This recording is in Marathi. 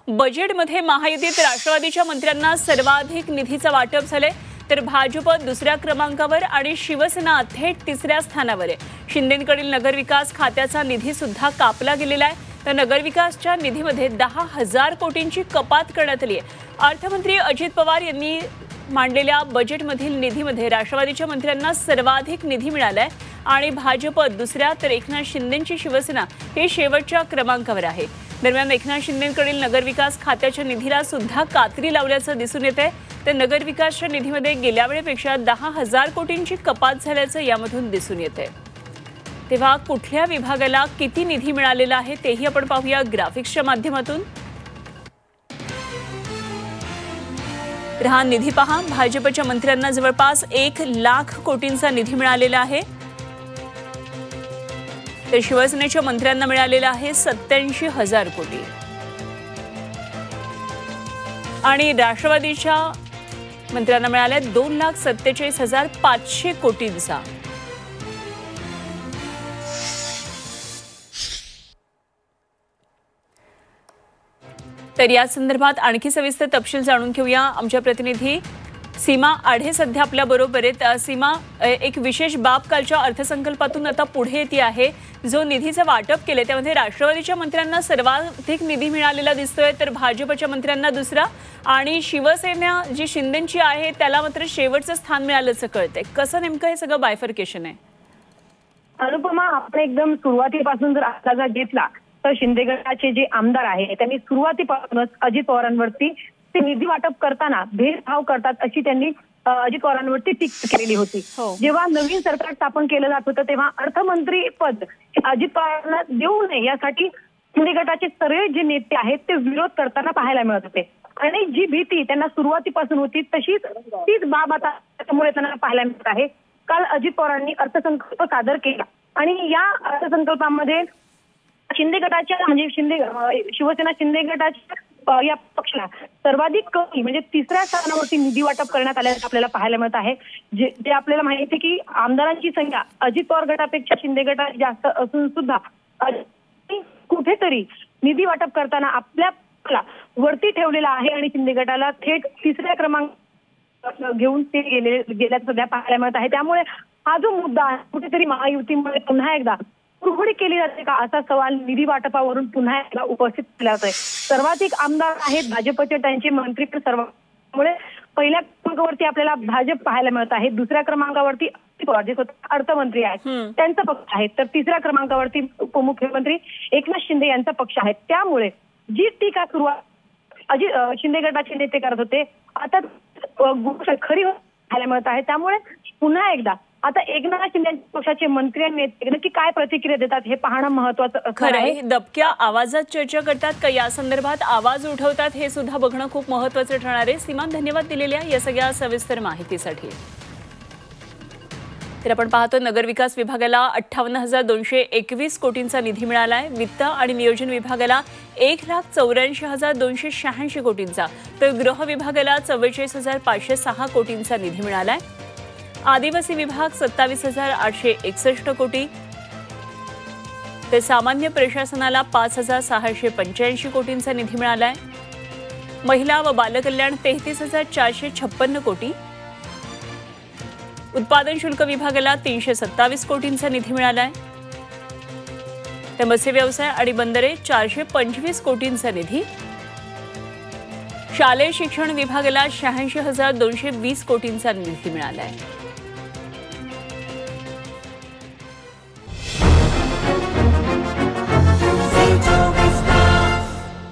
बजेटमध्ये महायुतीत राष्ट्रवादीच्या मंत्र्यांना सर्वाधिक निधीचं वाटप झाले, तर भाजप दुसऱ्या क्रमांकावर आणि शिवसेना थेट तिसऱ्या स्थानावर आहे। शिंदेंकडील नगरविकास खात्याचा निधी सुद्धा कापला गेलेला आहे, तर नगरविकासच्या निधीमध्ये 10,000 कोटींची कपात करण्यात आली आहे। अर्थमंत्री अजित पवार यांनी मांडलेल्या बजेटमधील निधीमध्ये राष्ट्रवादीच्या मंत्र्यांना सर्वाधिक निधी मिळालाय आणि भाजप दुसऱ्या, तर एकनाथ शिंदेंची शिवसेना हे शेवटच्या क्रमांकावर आहे। दरम्यान एकनाथ शिंदेंकडील नगरविकास खात्याच्या निधीला सुद्धा कात्री लावल्याचं दिसून येते, तर नगरविकासच्या निधीमध्ये गेल्या वेळेपेक्षा 10,000 कोटींची कपात झाल्याचं यामधून दिसून येते। तेव्हा कुठल्या विभागाला किती निधी मिळालेला आहे तेही आपण पाहूया ग्राफिक्सच्या माध्यमातून। हा निधी पहा, भाजपच्या मंत्र्यांना जवळपास 1,00,000 कोटींचा निधी मिळालेला आहे, तर शिवसेनेच्या मंत्र्यांना मिळालेला आहे 87,000 कोटी आणि राष्ट्रवादीच्या मंत्र्यांना मिळाले 2,47,500 कोटींचा। तर या संदर्भात आणखी सविस्तर तपशील जाणून घेऊया। आमच्या प्रतिनिधी सीमा आढे सध्या आपल्या बरोबर आहेत। सीमा, एक विशेष बाब कालच्या अर्थसंकल्पातून आता पुढे येते आहे। जो निधीचं वाटप केले त्यामध्ये राष्ट्रवादीच्या मंत्र्यांना सर्वाधिक निधी मिळालेला दिसतोय, तर भाजपच्या मंत्र्यांना दुसरा आणि शिवसेना जी शिंदेंची आहे त्याला मात्र शेवटचं स्थान मिळाल्याचं कळतंय। कसं नेमकं हे सगळं बायफर्केशन आहे? अनुपमा, आपण एकदम सुरुवातीपासून जर अंदाजा घेतला तर शिंदे गटाचे जे आमदार आहे त्यांनी सुरुवातीपासूनच अजित पवारांवरती ते निधी वाटप करताना भेदभाव करतात अशी त्यांनी अजित पवारांवरती टीका केलेली होती। जेव्हा नवीन सरकार स्थापन केलं जात होतं तेव्हा अर्थमंत्री पद अजित पवारांना देऊ नये यासाठी शिंदे गटाचे सर्व जे नेते आहेत ते विरोध करताना पाहायला मिळत होते आणि जी भीती त्यांना सुरुवातीपासून होती तीच बाब आता त्यामुळे त्यांना पाहायला मिळत आहे। काल अजित पवारांनी अर्थसंकल्प सादर केला आणि या अर्थसंकल्पामध्ये शिंदे गटाच्या म्हणजे शिवसेना शिंदे गटाच्या या पक्षाला सर्वाधिक कमी म्हणजे तिसऱ्या स्थानावरती निधी वाटप करण्यात आल्याचं आपल्याला पाहायला मिळत आहे। जे आपल्याला माहिती की आमदारांची संख्या अजित पवार गटापेक्षा शिंदे गटात जास्त असून सुद्धा कुठेतरी निधी वाटप करताना आपल्या वरती ठेवलेला आहे आणि शिंदे गटाला थेट तिसऱ्या क्रमांक घेऊन ते गेल्याचं सध्या पाहायला मिळत आहे। त्यामुळे हा जो मुद्दा आहे कुठेतरी महायुतीमुळे पुन्हा एकदा कुरघोडी केली जाते का असा सवाल निधी वाटपावरून पुन्हा एकदा उपस्थित केला जातोय। सर्वाधिक आमदार आहेत भाजपचे, त्यांचे मंत्री पण सर्वांमुळे पहिल्या क्रमांकावरती आपल्याला भाजप पाहायला मिळत आहे, दुसऱ्या क्रमांकावरती जे स्वतः अर्थमंत्री आहेत त्यांचा पक्ष आहे, तर तिसऱ्या क्रमांकावरती उपमुख्यमंत्री एकनाथ शिंदे यांचा पक्ष आहे। त्यामुळे जी टीका सुरुवात शिंदे गटाचे नेते करत होते आता खरी पाहायला मिळत आहे। त्यामुळे पुन्हा एकदा आता एकनाथ शिंदे पक्षाचे मंत्री आणि नेते नक्की काय प्रतिक्रिया देतात हे पाहणं महत्त्वाचं खरं आहे। दबक्या आवाजात चर्चा करतात का या संदर्भात आवाज उठवतात हे सुद्धा बघणं खूप महत्त्वाचं ठरणार आहे। सीमा, धन्यवाद दिलेल्या या सगळ्या सविस्तर माहितीसाठी। तर आपण पाहतो नगरविकास विभागाला 58,221 कोटींचा निधी मिळाला आहे, वित्त आणि नियोजन विभागाला 1,84,286 कोटींचा, तर गृह विभागाला 44,506 कोटींचा निधी मिळाला आहे। आदिवासी विभाग 27,861 कोटी, तर सामान्य प्रशासनाला 5,685 कोटींचा निधी मिळाला आहे। महिला व बालकल्याण 33,456 कोटी, उत्पादन शुल्क विभागाला 327 कोटींचा निधी मिळाला आहे, तर मत्स्य व्यवसाय आणि बंदरे 425 कोटींचा निधी, शालेय शिक्षण विभागाला 86,220 कोटींचा निधी मिळाला आहे।